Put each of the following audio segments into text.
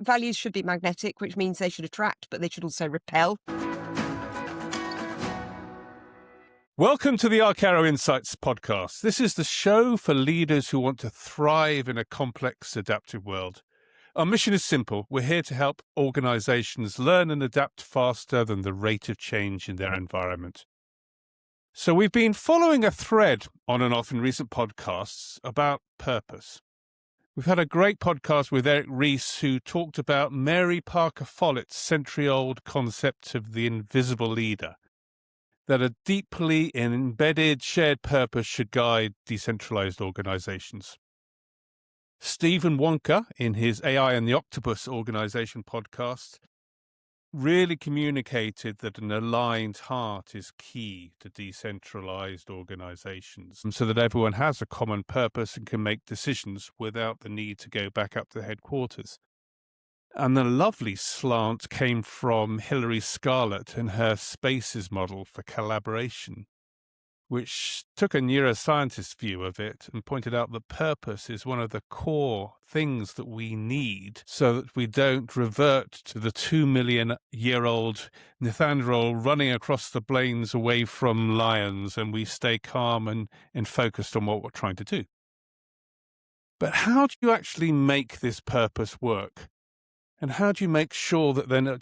values should be magnetic, which means they should attract, but they should also repel. Welcome to the Arcaro Insights podcast. This is the show for leaders who want to thrive in a complex, adaptive world. Our mission is simple. We're here to help organizations learn and adapt faster than the rate of change in their environment. So we've been following a thread on and off in recent podcasts about purpose. We've had a great podcast with Eric Ries, who talked about Mary Parker Follett's century-old concept of the invisible leader, that a deeply embedded shared purpose should guide decentralized organizations. Stephen Wonka, in his AI and the Octopus Organization podcast, really communicated that an aligned heart is key to decentralized organizations, so that everyone has a common purpose and can make decisions without the need to go back up to headquarters. And the lovely slant came from Hilary Scarlett and her spaces model for collaboration, which took a neuroscientist view of it and pointed out that purpose is one of the core things that we need so that we don't revert to the 2-million-year-old Neanderthal running across the plains away from lions, and we stay calm and focused on what we're trying to do. But how do you actually make this purpose work? And how do you make sure that they're not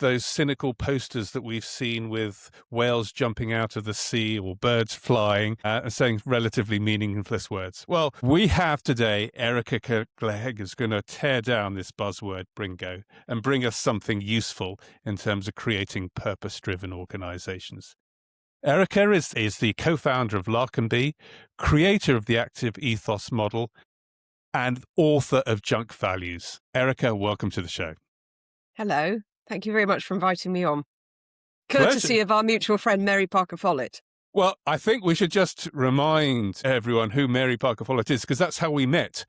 those cynical posters that we've seen with whales jumping out of the sea or birds flying and saying relatively meaningless words? Well, we have today Erika Clegg is going to tear down this buzzword bringo and bring us something useful in terms of creating purpose-driven organizations. Erika is the co-founder of Larkenby, creator of the Active Ethos model, and author of Junk Values. Erika, welcome to the show. Hello. Thank you very much for inviting me on. Courtesy Pleasure. of our mutual friend, Mary Parker Follett. Well, I think we should just remind everyone who Mary Parker Follett is, because that's how we met.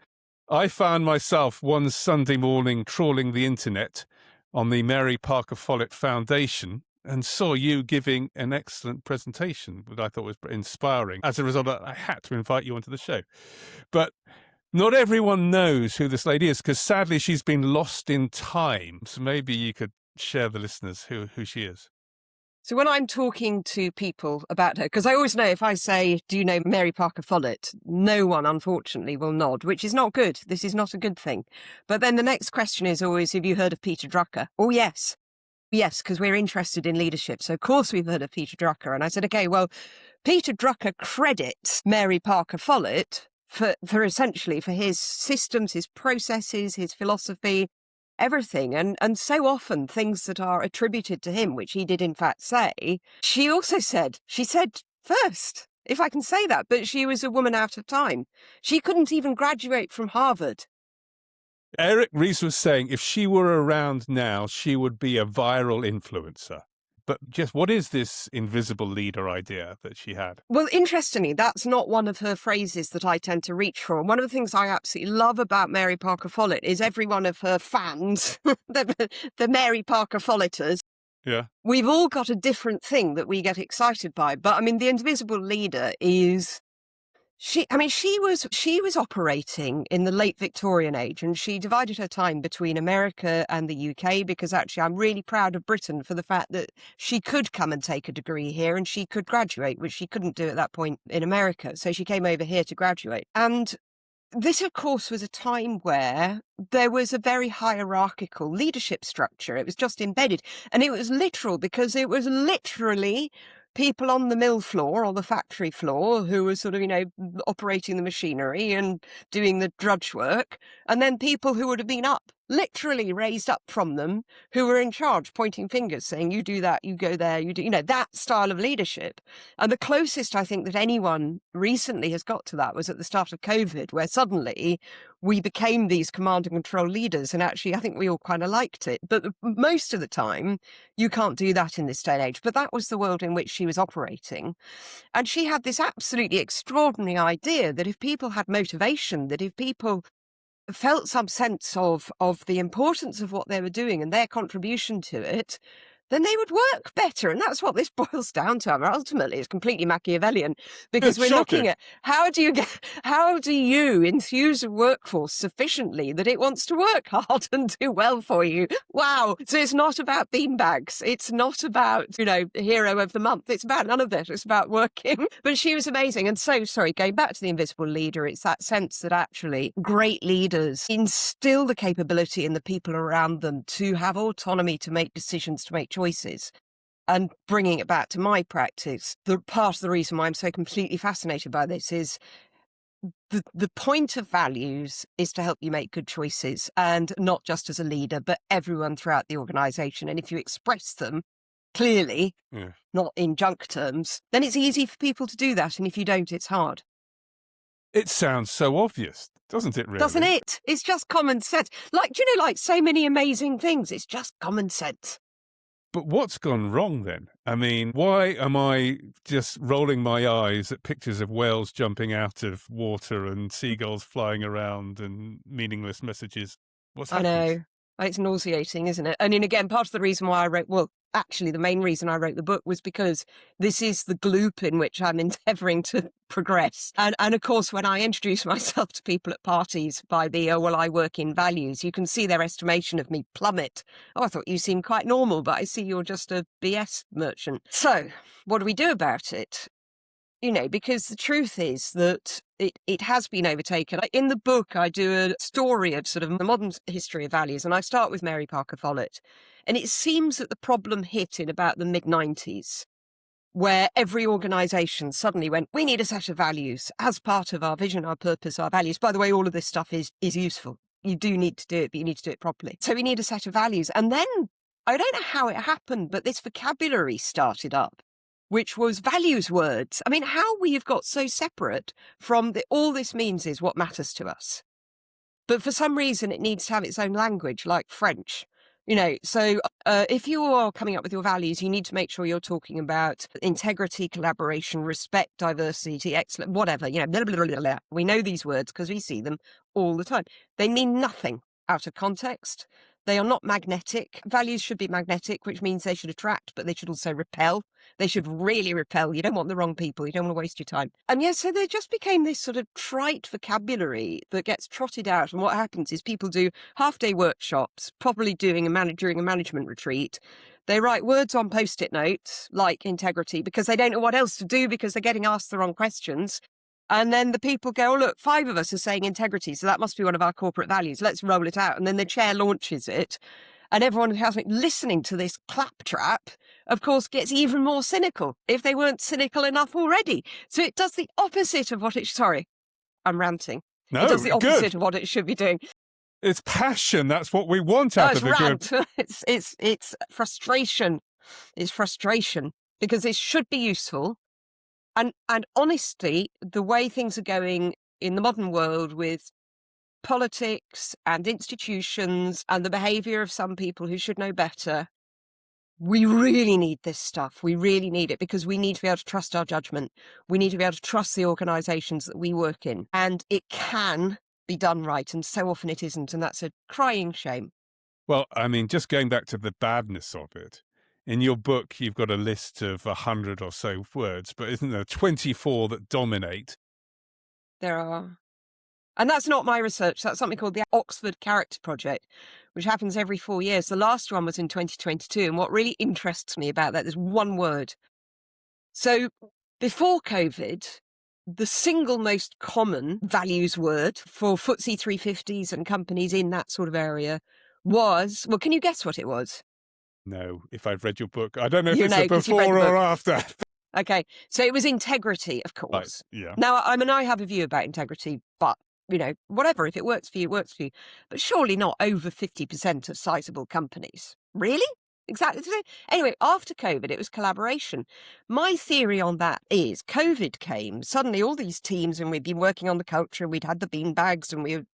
I found myself one Sunday morning trawling the internet on the Mary Parker Follett Foundation and saw you giving an excellent presentation that I thought was inspiring. As a result, I had to invite you onto the show. But not everyone knows who this lady is, because sadly she's been lost in time. So maybe you could share the listeners who she is. So when I'm talking to people about her, because I always know if I say, do you know Mary Parker Follett? No one, unfortunately, will nod, which is not good. This is not a good thing. But then the next question is always, have you heard of Peter Drucker? Oh, yes. Yes, because we're interested in leadership. So, of course, we've heard of Peter Drucker. And I said, okay, well, Peter Drucker credits Mary Parker Follett for essentially for his systems, his processes, his philosophy, everything. And so often things that are attributed to him, which he did in fact say, she said first, if I can say that, but she was a woman out of time. She couldn't even graduate from Harvard. Eric Ries was saying if she were around now, she would be a viral influencer. But just what is this invisible leader idea that she had? Well, interestingly, that's not one of her phrases that I tend to reach for. And one of the things I absolutely love about Mary Parker Follett is every one of her fans, the Mary Parker Folletters. Yeah. We've all got a different thing that we get excited by. But I mean, the invisible leader is... She was operating in the late Victorian age, and she divided her time between America and the UK, because actually I'm really proud of Britain for the fact that she could come and take a degree here and she could graduate, which she couldn't do at that point in America. So she came over here to graduate. And this, of course, was a time where there was a very hierarchical leadership structure. It was just embedded. And it was literal, because it was literally people on the mill floor or the factory floor who were sort of, operating the machinery and doing the drudge work. And then people who would have been up, literally raised up from them, who were in charge, pointing fingers, saying, you do that, you go there, you do, that style of leadership. And the closest I think that anyone recently has got to that was at the start of COVID, where suddenly we became these command and control leaders. And actually, I think we all kind of liked it. But most of the time, you can't do that in this day and age. But that was the world in which she was operating. And she had this absolutely extraordinary idea that if people had motivation, that if people felt some sense of the importance of what they were doing and their contribution to it, then they would work better. And that's what this boils down to. I mean, ultimately, it's completely Machiavellian, because we're Shocking. looking at how do you enthuse a workforce sufficiently that it wants to work hard and do well for you? Wow. So it's not about beanbags. It's not about, hero of the month. It's about none of that. It's about working. But she was amazing. And so, sorry, going back to the invisible leader, it's that sense that actually great leaders instill the capability in the people around them to have autonomy, to make decisions, to make choices. And bringing it back to my practice, the part of the reason why I'm so completely fascinated by this is the point of values is to help you make good choices, and not just as a leader, but everyone throughout the organisation. And if you express them clearly, not in junk terms, then it's easy for people to do that. And if you don't, it's hard. It sounds so obvious, doesn't it, really? Doesn't it? It's just common sense. Like so many amazing things, it's just common sense. But what's gone wrong then? I mean, why am I just rolling my eyes at pictures of whales jumping out of water and seagulls flying around and meaningless messages? What's happened? I know. It's nauseating, isn't it? And again, part of the reason why actually, the main reason I wrote the book was because this is the gloop in which I'm endeavouring to progress. And of course, when I introduce myself to people at parties by I work in values, you can see their estimation of me plummet. Oh, I thought you seemed quite normal, but I see you're just a BS merchant. So what do we do about it? Because the truth is that it has been overtaken. In the book, I do a story of sort of the modern history of values, and I start with Mary Parker Follett. And it seems that the problem hit in about the mid-90s, where every organisation suddenly went, we need a set of values as part of our vision, our purpose, our values. By the way, all of this stuff is useful. You do need to do it, but you need to do it properly. So we need a set of values. And then, I don't know how it happened, but this vocabulary started up, which was values words. I mean, how we have got so separate from all this means is what matters to us. But for some reason, it needs to have its own language, like French. So if you are coming up with your values, you need to make sure you're talking about integrity, collaboration, respect, diversity, excellence, whatever, blah, blah, blah, blah, blah. We know these words because we see them all the time. They mean nothing out of context. They are not magnetic. Values should be magnetic, which means they should attract, but they should also repel. They should really repel. You don't want the wrong people. You don't want to waste your time. And so there just became this sort of trite vocabulary that gets trotted out. And what happens is people do half-day workshops, probably during a management retreat. They write words on Post-it notes, like integrity, because they don't know what else to do because they're getting asked the wrong questions. And then the people go, oh, look, 5 of us are saying integrity, so that must be one of our corporate values. Let's roll it out. And then the chair launches it. And everyone who's listening to this claptrap, of course, gets even more cynical if they weren't cynical enough already. So it does the opposite of what sorry, I'm ranting. No, it does the opposite good. of what it should be doing. It's passion. That's what we want out of the rant. group. It's frustration. It's frustration because it should be useful. And honestly, the way things are going in the modern world with politics and institutions and the behaviour of some people who should know better, we really need this stuff. We really need it because we need to be able to trust our judgment. We need to be able to trust the organisations that we work in. And it can be done right. And so often it isn't. And that's a crying shame. Well, I mean, just going back to the badness of it. In your book, you've got a list of 100 or so words, but isn't there 24 that dominate? There are. And that's not my research. That's something called the Oxford Character Project, which happens every 4 years. The last one was in 2022. And what really interests me about that is one word. So before COVID, the single most common values word for FTSE 350s and companies in that sort of area was, well, can you guess what it was? No, if I've read your book. I don't know if it's a before or after. Okay, so it was integrity, of course. Right, yeah. Now, I have a view about integrity, but, whatever, if it works for you, it works for you. But surely not over 50% of sizable companies. Really? Exactly. Anyway, after COVID, it was collaboration. My theory on that is COVID came, suddenly all these teams, and we'd been working on the culture, we'd had the bean bags, and we were,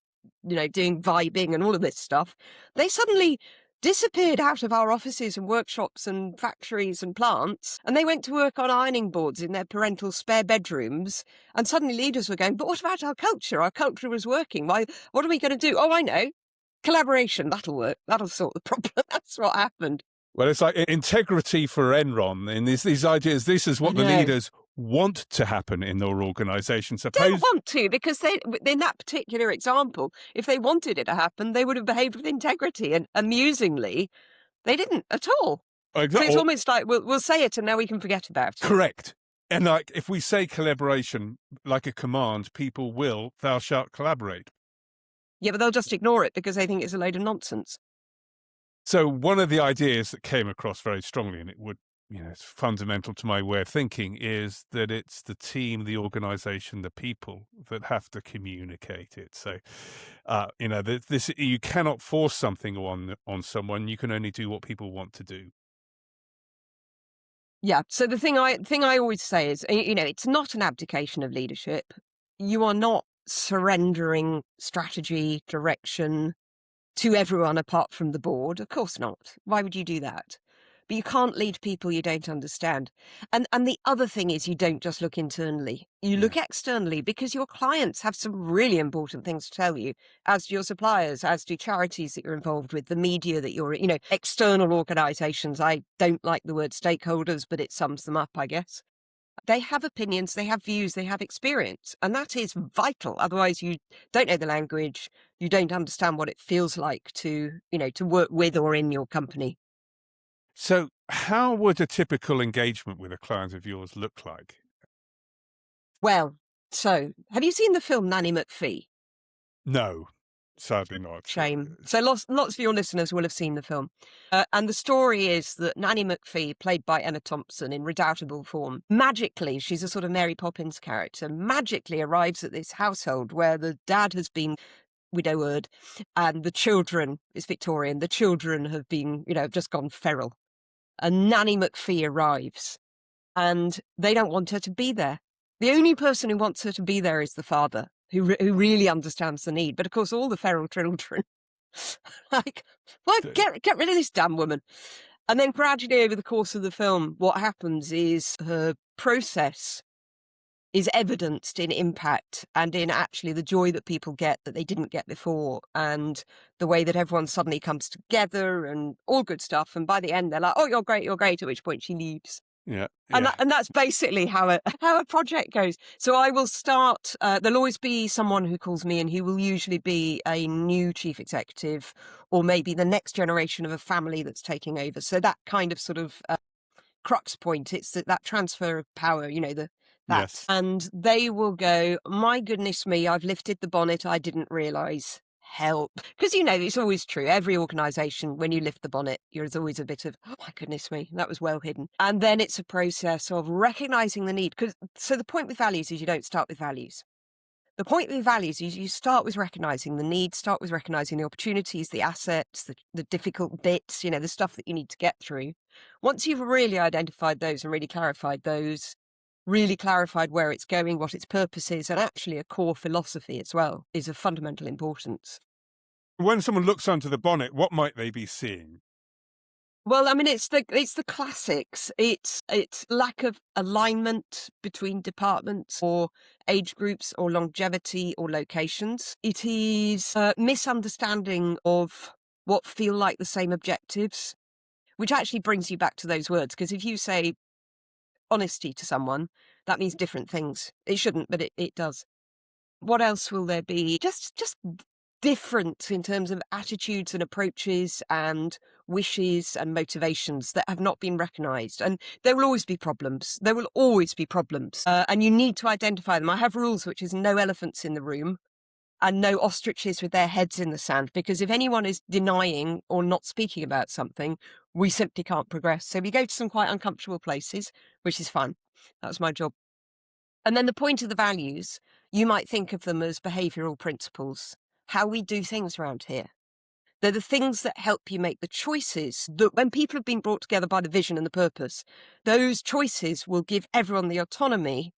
doing vibing and all of this stuff. They suddenly disappeared out of our offices and workshops and factories and plants, and they went to work on ironing boards in their parental spare bedrooms. And suddenly leaders were going, but what about our culture? Our culture was working. Why? What are we going to do? Oh, I know. Collaboration. That'll work. That'll sort the problem. That's what happened. Well, it's like integrity for Enron, and these ideas. This is what the leaders want to happen in their organisation. Don't want to, because they, in that particular example, if they wanted it to happen, they would have behaved with integrity. And amusingly, they didn't at all. Exactly. So it's almost like we'll say it and now we can forget about it. Correct. And like if we say collaboration like a command, people will, thou shalt collaborate. Yeah, but they'll just ignore it because they think it's a load of nonsense. So one of the ideas that came across very strongly, and it would, it's fundamental to my way of thinking, is that it's the team, the organization, the people that have to communicate it. So, this you cannot force something on someone. You can only do what people want to do. Yeah. So the thing I always say is, it's not an abdication of leadership. You are not surrendering strategy, direction to everyone apart from the board. Of course not. Why would you do that? But you can't lead people you don't understand. And the other thing is, you don't just look internally. You look externally, because your clients have some really important things to tell you, as do your suppliers, as do charities that you're involved with, the media that you're, external organisations. I don't like the word stakeholders, but it sums them up, I guess. They have opinions, they have views, they have experience, and that is vital. Otherwise, you don't know the language, you don't understand what it feels like to work with or in your company. So how would a typical engagement with a client of yours look like? Well, so have you seen the film Nanny McPhee? No, sadly not. Shame. So lots of your listeners will have seen the film. And the story is that Nanny McPhee, played by Emma Thompson in redoubtable form, magically, she's a sort of Mary Poppins character, magically arrives at this household where the dad has been widowed and the children, it's Victorian, the children have been, just gone feral. And Nanny McPhee arrives and they don't want her to be there. The only person who wants her to be there is the father, who really understands the need. But of course, all the feral children, like, well, get rid of this damn woman. And then gradually over the course of the film, what happens is her process is evidenced in impact and in actually the joy that people get that they didn't get before, and the way that everyone suddenly comes together and all good stuff. And by the end, they're like, oh, you're great, at which point she leaves. Yeah. And that's basically how a project goes. So I will start, there'll always be someone who calls me, and who will usually be a new chief executive, or maybe the next generation of a family that's taking over. So that kind of sort of crux point, it's that transfer of power, Yes. And they will go, my goodness me, I've lifted the bonnet, I didn't realise. Help. Because, it's always true. Every organisation, when you lift the bonnet, there's always a bit of, oh my goodness me, that was well hidden. And then it's a process of recognising the need. So the point with values is you don't start with values. The point with values is you start with recognising the need, start with recognising the opportunities, the assets, the difficult bits, the stuff that you need to get through. Once you've really identified those and really clarified those, really clarified where it's going, what its purpose is, and actually a core philosophy as well is of fundamental importance. When someone looks under the bonnet, what might they be seeing? Well, I mean, it's the classics. It's lack of alignment between departments or age groups or longevity or locations. It is a misunderstanding of what feel like the same objectives, which actually brings you back to those words. Because if you say honesty to someone, that means different things. It shouldn't, but it does. What else will there be? Just different in terms of attitudes and approaches and wishes and motivations that have not been recognised. And there will always be problems. There will always be problems. And you need to identify them. I have rules, which is no elephants in the room and no ostriches with their heads in the sand, because if anyone is denying or not speaking about something, we simply can't progress. So we go to some quite uncomfortable places, which is fun. That's my job. And then the point of the values, you might think of them as behavioural principles, how we do things around here. They're the things that help you make the choices that when people have been brought together by the vision and the purpose, those choices will give everyone the autonomy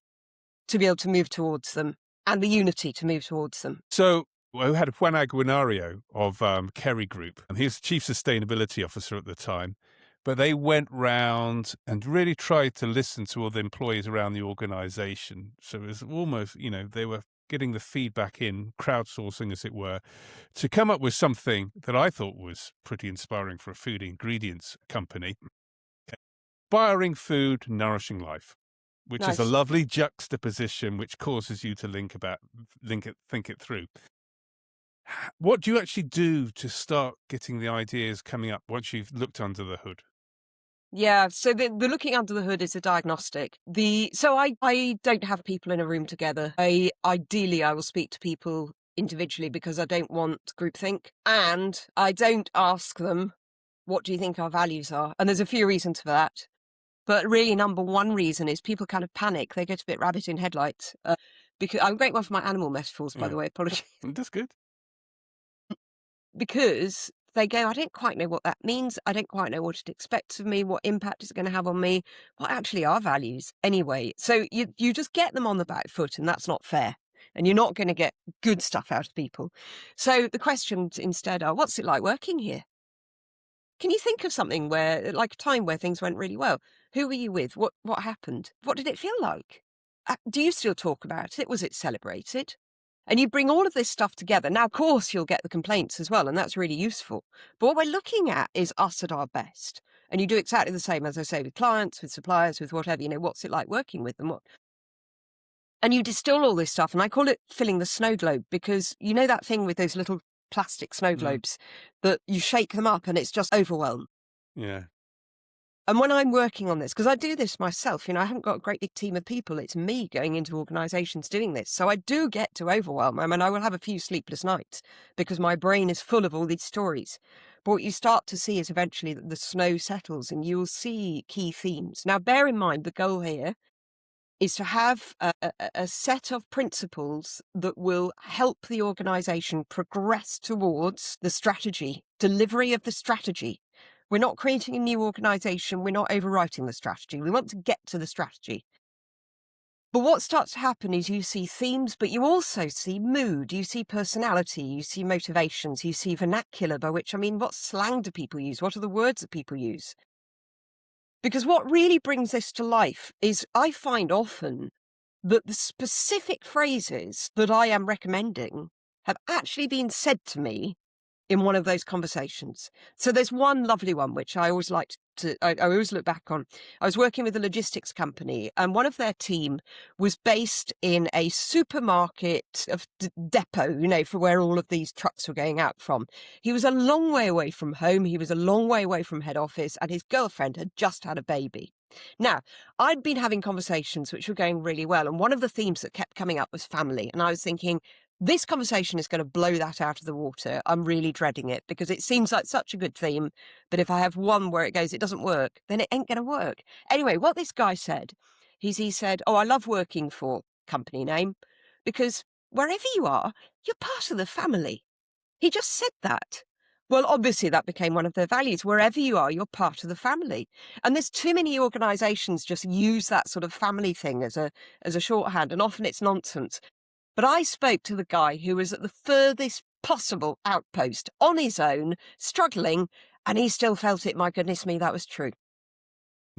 to be able to move towards them and the unity to move towards them. So we had Juan Aguinario of Kerry Group, and he was the chief sustainability officer at the time. But they went round and really tried to listen to all the employees around the organisation. So it was almost, they were getting the feedback in, crowdsourcing as it were, to come up with something that I thought was pretty inspiring for a food ingredients company. Inspiring food, nourishing life, which is a Nice. lovely juxtaposition which causes you to think it through. What do you actually do to start getting the ideas coming up once you've looked under the hood? Yeah, so the looking under the hood is a diagnostic. So I don't have people in a room together. Ideally I will speak to people individually because I don't want groupthink, and I don't ask them, what do you think our values are? And there's a few reasons for that. But really, number one reason is people kind of panic. They get a bit rabbit in headlights. Because I'm a great one for my animal metaphors, by the way. Apologies. That's good. Because they go, I don't quite know what that means. I don't quite know what it expects of me, what impact it's going to have on me, what actually are values anyway. So you just get them on the back foot, and that's not fair. And you're not going to get good stuff out of people. So the questions instead are, what's it like working here? Can you think of something like a time where things went really well? Who were you with? What happened? What did it feel like? Do you still talk about it? Was it celebrated? And you bring all of this stuff together. Now, of course, you'll get the complaints as well, and that's really useful. But what we're looking at is us at our best. And you do exactly the same, as I say, with clients, with suppliers, with whatever, what's it like working with them? And you distill all this stuff, and I call it filling the snow globe, because you know that thing with those little plastic snow globes that you shake them up and it's just overwhelmed. Yeah. And when I'm working on this, because I do this myself, I haven't got a great big team of people. It's me going into organisations doing this. So I do get to overwhelm. I mean, I will have a few sleepless nights because my brain is full of all these stories. But what you start to see is eventually that the snow settles and you'll see key themes. Now, bear in mind, the goal here is to have a set of principles that will help the organisation progress towards the strategy, delivery of the strategy. We're not creating a new organisation. We're not overwriting the strategy. We want to get to the strategy. But what starts to happen is you see themes, but you also see mood, you see personality, you see motivations, you see vernacular, by which I mean, what slang do people use? What are the words that people use? Because what really brings this to life is I find often that the specific phrases that I am recommending have actually been said to me in one of those conversations. So there's one lovely one, which I always I always look back on. I was working with a logistics company, and one of their team was based in a supermarket of depot, for where all of these trucks were going out from. He was a long way away from home. He was a long way away from head office, and his girlfriend had just had a baby. Now, I'd been having conversations which were going really well, and one of the themes that kept coming up was family. And I was thinking, this conversation is going to blow that out of the water. I'm really dreading it because it seems like such a good theme. But if I have one where it goes, it doesn't work, then it ain't going to work. Anyway, what this guy said, he said, I love working for company name because wherever you are, you're part of the family. He just said that. Well, obviously that became one of their values. Wherever you are, you're part of the family. And there's too many organisations just use that sort of family thing as a shorthand, and often it's nonsense. But I spoke to the guy who was at the furthest possible outpost on his own, struggling, and he still felt it. My goodness me, that was true.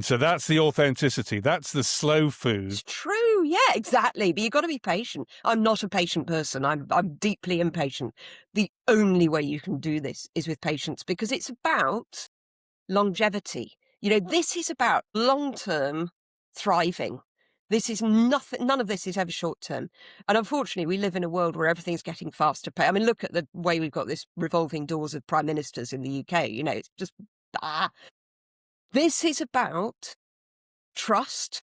So that's the authenticity. That's the slow food. It's true. Yeah, exactly. But you've got to be patient. I'm not a patient person. I'm deeply impatient. The only way you can do this is with patience, because it's about longevity. This is about long-term thriving. This is nothing. None of this is ever short-term. And unfortunately, we live in a world where everything's getting faster. I mean, look at the way we've got this revolving doors of prime ministers in the UK. It's just, This is about trust,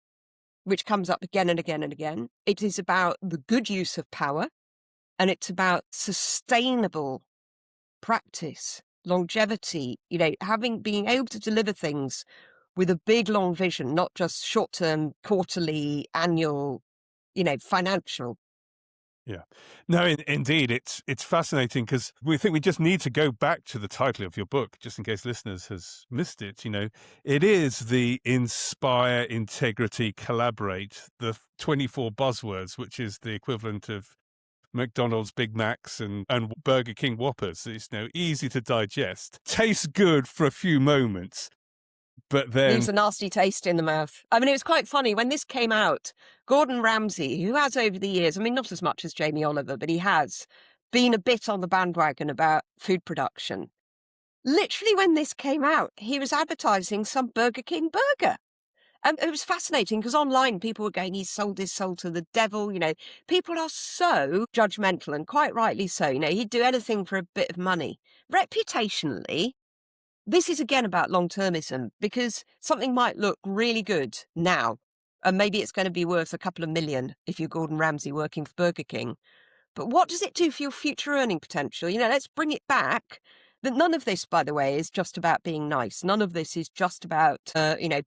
which comes up again and again and again. It is about the good use of power, and it's about sustainable practice, longevity, being able to deliver things with a big, long vision, not just short-term, quarterly, annual, financial. Yeah. No, indeed, it's fascinating because we think we just need to go back to the title of your book, just in case listeners has missed it. It is the inspire, integrity, collaborate, the 24 buzzwords, which is the equivalent of McDonald's Big Macs and Burger King Whoppers. It's easy to digest, tastes good for a few moments, But then leaves a nasty taste in the mouth. I mean, it was quite funny when this came out. Gordon Ramsay, who has over the years, I mean, not as much as Jamie Oliver, but he has been a bit on the bandwagon about food production. Literally, when this came out, he was advertising some Burger King burger. And it was fascinating because online people were going, he's sold his soul to the devil. You know, people are so judgmental, and quite rightly so. You know, he'd do anything for a bit of money. Reputationally, this is again about long-termism, because something might look really good now, and maybe it's going to be worth a couple of million if you're Gordon Ramsay working for Burger King. But what does it do for your future earning potential? You know, let's bring it back. That none of this, by the way, is just about being nice. None of this is just about,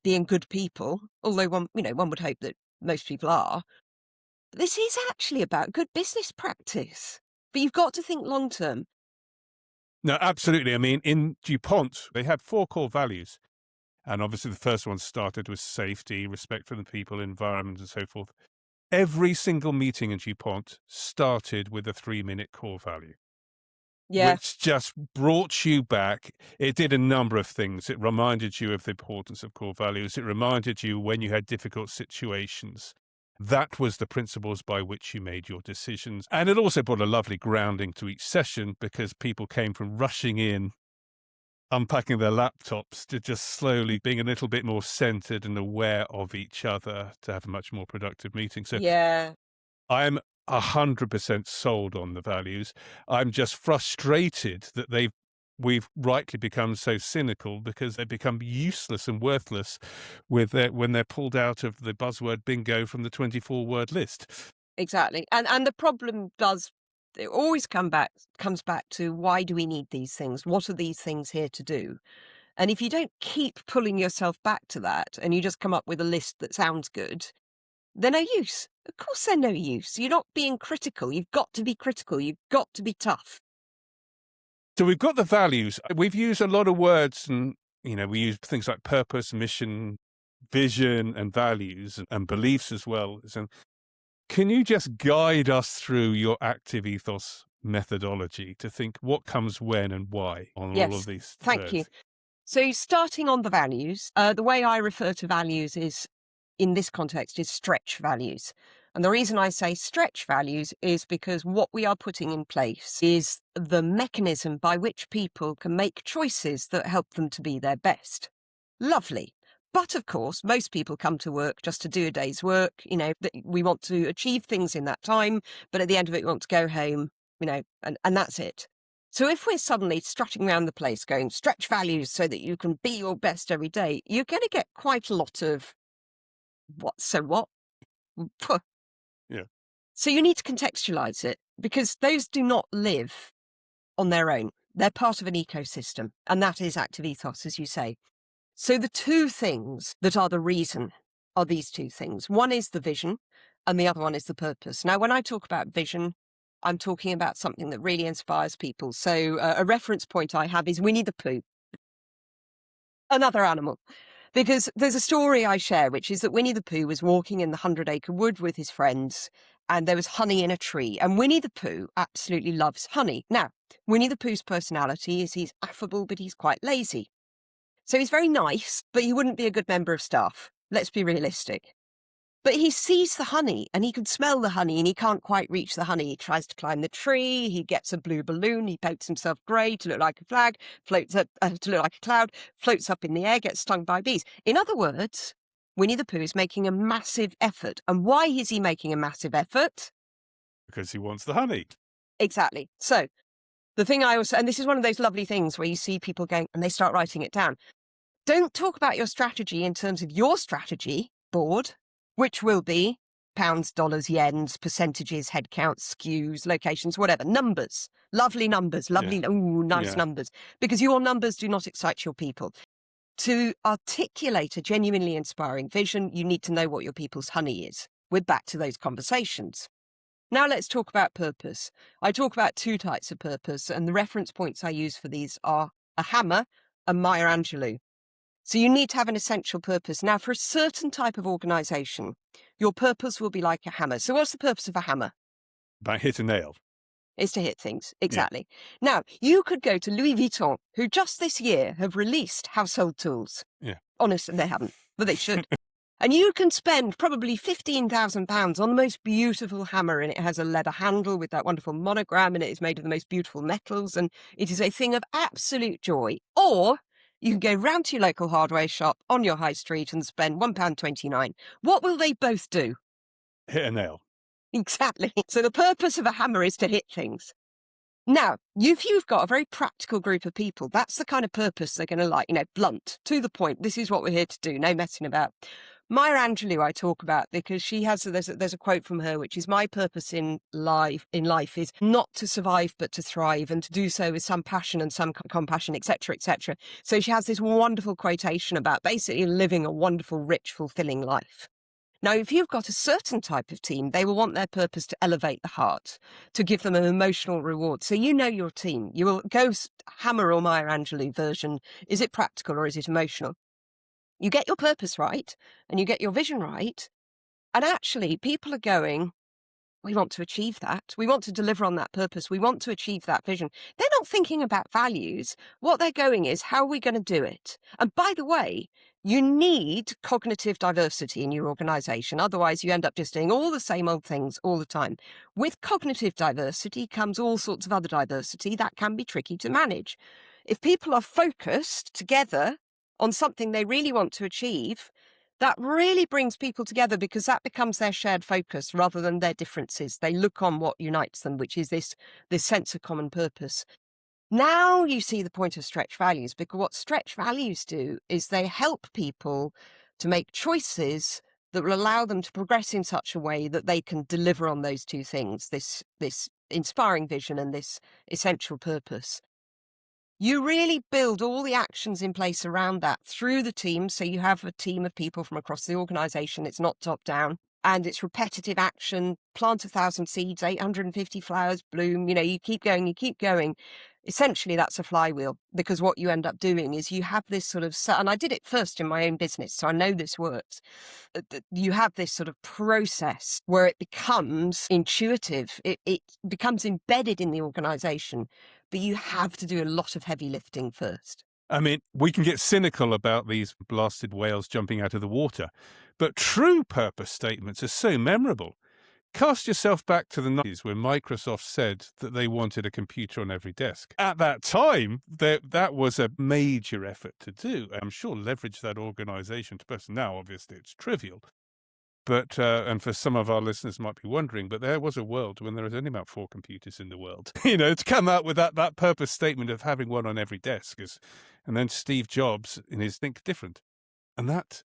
being good people, although one would hope that most people are. This is actually about good business practice. But you've got to think long-term. No, absolutely. I mean, in DuPont, they had 4 core values. And obviously the first one started with safety, respect for the people, environment, and so forth. Every single meeting in DuPont started with a 3-minute core value. Yeah, Which just brought you back. It did a number of things. It reminded you of the importance of core values. It reminded you when you had difficult situations. That was the principles by which you made your decisions. And it also brought a lovely grounding to each session, because people came from rushing in, unpacking their laptops, to just slowly being a little bit more centered and aware of each other to have a much more productive meeting. So yeah. I'm 100% sold on the values. I'm just frustrated that we've rightly become so cynical, because they become useless and worthless when they're pulled out of the buzzword bingo from the 24-word list. Exactly. And the problem it always comes back to, why do we need these things? What are these things here to do? And if you don't keep pulling yourself back to that, and you just come up with a list that sounds good, they're no use. Of course they're no use. You're not being critical. You've got to be critical. You've got to be tough. So we've got the values. We've used a lot of words, and we use things like purpose, mission, vision, and values, and beliefs as well. So can you just guide us through your active ethos methodology to think what comes when and why on all of these Thank words? you. So starting on the values, the way I refer to values is, in this context, is stretch values. And the reason I say stretch values is because what we are putting in place is the mechanism by which people can make choices that help them to be their best. Lovely. But of course, most people come to work just to do a day's work. We want to achieve things in that time, but at the end of it, we want to go home, and that's it. So if we're suddenly strutting around the place going, stretch values so that you can be your best every day, you're going to get quite a lot of what? So what? Puh. Yeah. So you need to contextualize it, because those do not live on their own. They're part of an ecosystem, and that is active ethos, as you say. So the two things that are the reason are these two things. One is the vision, and the other one is the purpose. Now, when I talk about vision, I'm talking about something that really inspires people. So a reference point I have is Winnie the Pooh, another animal. Because there's a story I share, which is that Winnie the Pooh was walking in the 100-acre wood with his friends, and there was honey in a tree. And Winnie the Pooh absolutely loves honey. Now, Winnie the Pooh's personality is he's affable, but he's quite lazy. So he's very nice, but he wouldn't be a good member of staff. Let's be realistic. But he sees the honey, and he can smell the honey, and he can't quite reach the honey. He tries to climb the tree. He gets a blue balloon. He paints himself grey to look like a flag, floats up to look like a cloud, floats up in the air, gets stung by bees. In other words, Winnie the Pooh is making a massive effort. And why is he making a massive effort? Because he wants the honey. Exactly. So the thing I also, and this is one of those lovely things where you see people going, and they start writing it down. Don't talk about your strategy in terms of your strategy board, which will be pounds, dollars, yens, percentages, headcounts, skews, locations, whatever. Numbers. Lovely numbers. Lovely, nice numbers. Because your numbers do not excite your people. To articulate a genuinely inspiring vision, you need to know what your people's honey is. We're back to those conversations. Now let's talk about purpose. I talk about two types of purpose, and the reference points I use for these are a hammer and Maya Angelou. So you need to have an essential purpose. Now, for a certain type of organisation, your purpose will be like a hammer. So what's the purpose of a hammer? About hit a nail. Is to hit things. Exactly. Yeah. Now, you could go to Louis Vuitton, who just this year have released household tools. Yeah. Honestly, they haven't, but they should. And you can spend probably £15,000 on the most beautiful hammer, and it has a leather handle with that wonderful monogram, and it is made of the most beautiful metals, and it is a thing of absolute joy. Or you can go round to your local hardware shop on your high street and spend £1.29. What will they both do? Hit a nail. Exactly. So the purpose of a hammer is to hit things. Now, if you've got a very practical group of people, that's the kind of purpose they're going to like, blunt, to the point. This is what we're here to do, no messing about. Maya Angelou I talk about because she has, there's a quote from her, which is, my purpose in life is not to survive, but to thrive, and to do so with some passion and some compassion, etc., etc. So she has this wonderful quotation about basically living a wonderful, rich, fulfilling life. Now, if you've got a certain type of team, they will want their purpose to elevate the heart, to give them an emotional reward. So you know your team. You will go hammer or Maya Angelou version. Is it practical or is it emotional? You get your purpose right and you get your vision right. And actually, people are going, we want to achieve that. We want to deliver on that purpose. We want to achieve that vision. They're not thinking about values. What they're going is, how are we going to do it? And by the way, you need cognitive diversity in your organization. Otherwise, you end up just doing all the same old things all the time. With cognitive diversity comes all sorts of other diversity that can be tricky to manage. If people are focused together on something they really want to achieve, that really brings people together, because that becomes their shared focus rather than their differences. They look on what unites them, which is this sense of common purpose. Now you see the point of stretch values, because what stretch values do is they help people to make choices that will allow them to progress in such a way that they can deliver on those two things, this inspiring vision and this essential purpose. You really build all the actions in place around that through the team. So you have a team of people from across the organisation. It's not top down, and it's repetitive action. Plant 1,000 seeds, 850 flowers bloom. You keep going, you keep going. Essentially, that's a flywheel, because what you end up doing is you have this sort of, and I did it first in my own business, so I know this works. You have this sort of process where it becomes intuitive. It becomes embedded in the organisation. But you have to do a lot of heavy lifting first. I mean, we can get cynical about these blasted whales jumping out of the water, but true purpose statements are so memorable. Cast yourself back to the 90s when Microsoft said that they wanted a computer on every desk. At that time, that was a major effort to do. I'm sure leverage that organization to person. Now, obviously, it's trivial. But, and for some of our listeners might be wondering, but there was a world when there was only about 4 computers in the world. To come out with that purpose statement of having one on every desk and then Steve Jobs in his Think Different. And that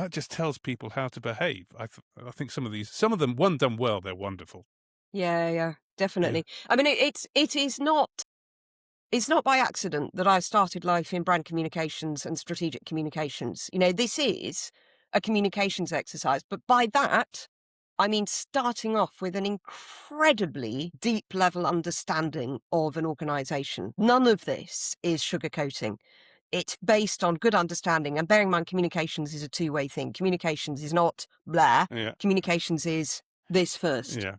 just tells people how to behave. I think some of them, one done well, they're wonderful. Yeah, definitely. Yeah. I mean, it's not by accident that I started life in brand communications and strategic communications. This is a communications exercise, but by that, I mean starting off with an incredibly deep level understanding of an organisation. None of this is sugarcoating. It's based on good understanding, and bearing in mind communications is a two-way thing. Communications is not blah. Yeah. Communications is this first. Yeah.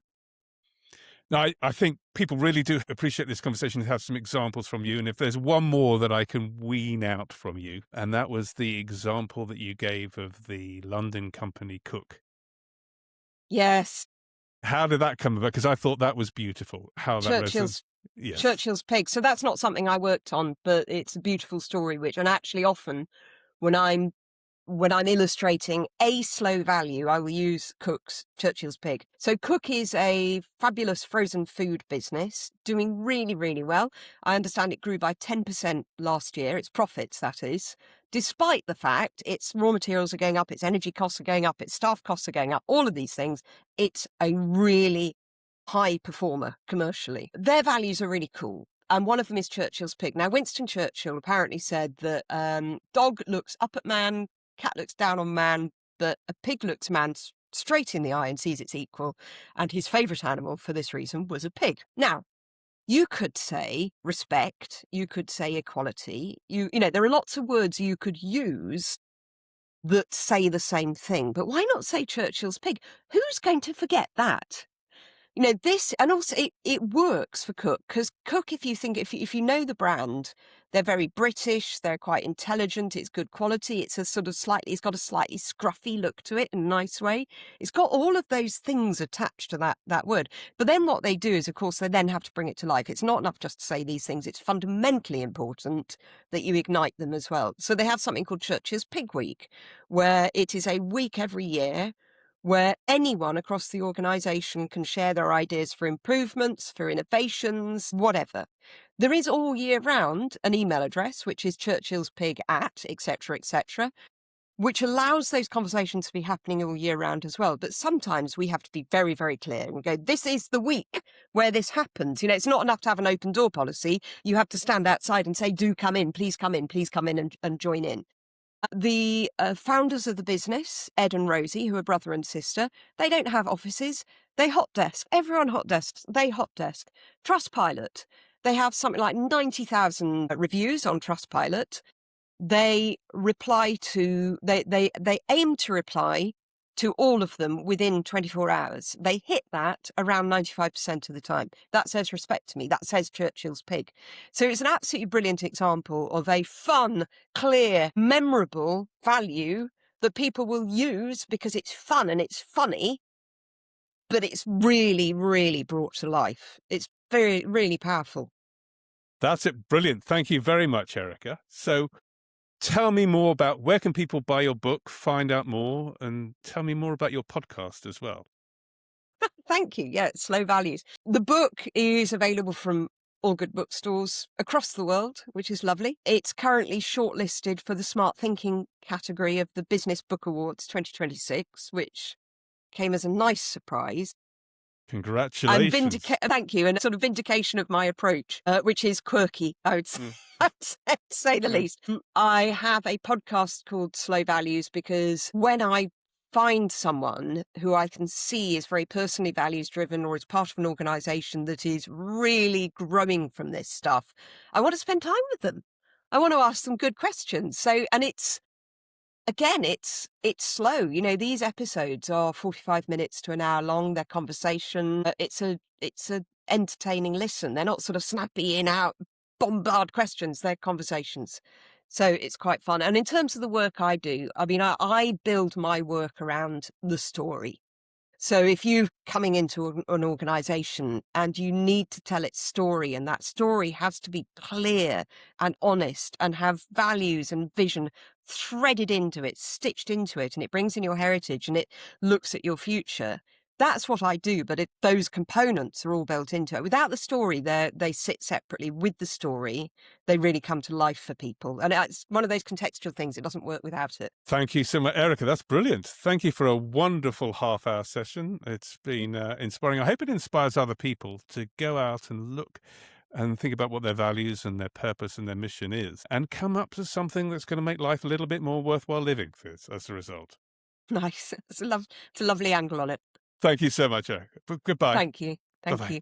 Now, I think people really do appreciate this conversation and have some examples from you. And if there's one more that I can wean out from you, and that was the example that you gave of the London company Cook. Yes. How did that come about? Because I thought that was beautiful. How that Churchill's pig. So that's not something I worked on, but it's a beautiful story, and actually often when I'm illustrating a slow value, I will use Churchill's pig. So Cook is a fabulous frozen food business doing really, really well. I understand it grew by 10% last year. Its profits, that is, despite the fact its raw materials are going up, its energy costs are going up, its staff costs are going up, all of these things. It's a really high performer commercially. Their values are really cool. And one of them is Churchill's pig. Now, Winston Churchill apparently said that dog looks up at man, cat looks down on man, but a pig looks man straight in the eye and sees its equal. And his favourite animal for this reason was a pig. Now, you could say respect, you could say equality. There are lots of words you could use that say the same thing. But why not say Churchill's pig? Who's going to forget that? this, and also it works for Cook, because Cook, if you know the brand, they're very British, they're quite intelligent, it's good quality, it's got a slightly scruffy look to it in a nice way. It's got all of those things attached to that word. But then what they do is, of course, they then have to bring it to life. It's not enough just to say these things. It's fundamentally important that you ignite them as well. So they have something called Churchill's Pig Week, where it is a week every year where anyone across the organisation can share their ideas for improvements, for innovations, whatever. There is all year round an email address, which is churchillspig@, etc., which allows those conversations to be happening all year round as well. But sometimes we have to be very, very clear and go, this is the week where this happens. It's not enough to have an open door policy. You have to stand outside and say, do come in, please come in and join in. The founders of the business, Ed and Rosie, who are brother and sister, they don't have offices. They hot desk. Everyone hot desks. They hot desk. Trustpilot. They have something like 90,000 reviews on Trustpilot. They aim to reply to all of them within 24 hours. They hit that around 95% of the time. That says respect to me. That says Churchill's Pig. So it's an absolutely brilliant example of a fun, clear, memorable value that people will use because it's fun and it's funny, but it's really, really brought to life. It's very, really powerful. That's it. Brilliant. Thank you very much, Erika. So tell me more about where can people buy your book, find out more, and tell me more about your podcast as well. Thank you. Yeah, Slow Values. The book is available from all good bookstores across the world, which is lovely. It's currently shortlisted for the Smart Thinking category of the Business Book Awards 2026, which came as a nice surprise. Congratulations. Thank you. And a sort of vindication of my approach, which is quirky, I would say the least. I have a podcast called Slow Values because when I find someone who I can see is very personally values driven or is part of an organisation that is really growing from this stuff, I want to spend time with them. I want to ask them good questions. So, and it's slow. These episodes are 45 minutes to an hour long. They're conversation. It's a entertaining listen. They're not sort of snappy in out bombard questions. They're conversations. So it's quite fun. And in terms of the work I do, I build my work around the story. So if you're coming into an organisation and you need to tell its story, and that story has to be clear and honest and have values and vision threaded into it, stitched into it, and it brings in your heritage and it looks at your future, that's what I do. But those components are all built into it. Without the story, they sit separately. With the story, they really come to life for people. And it's one of those contextual things. It doesn't work without it. Thank you so much, Erika. That's brilliant. Thank you for a wonderful half-hour session. It's been inspiring. I hope it inspires other people to go out and look and think about what their values and their purpose and their mission is and come up with something that's going to make life a little bit more worthwhile living as a result. Nice. It's a lovely angle on it. Thank you so much, Erika. Goodbye. Thank you. Thank Bye-bye. you.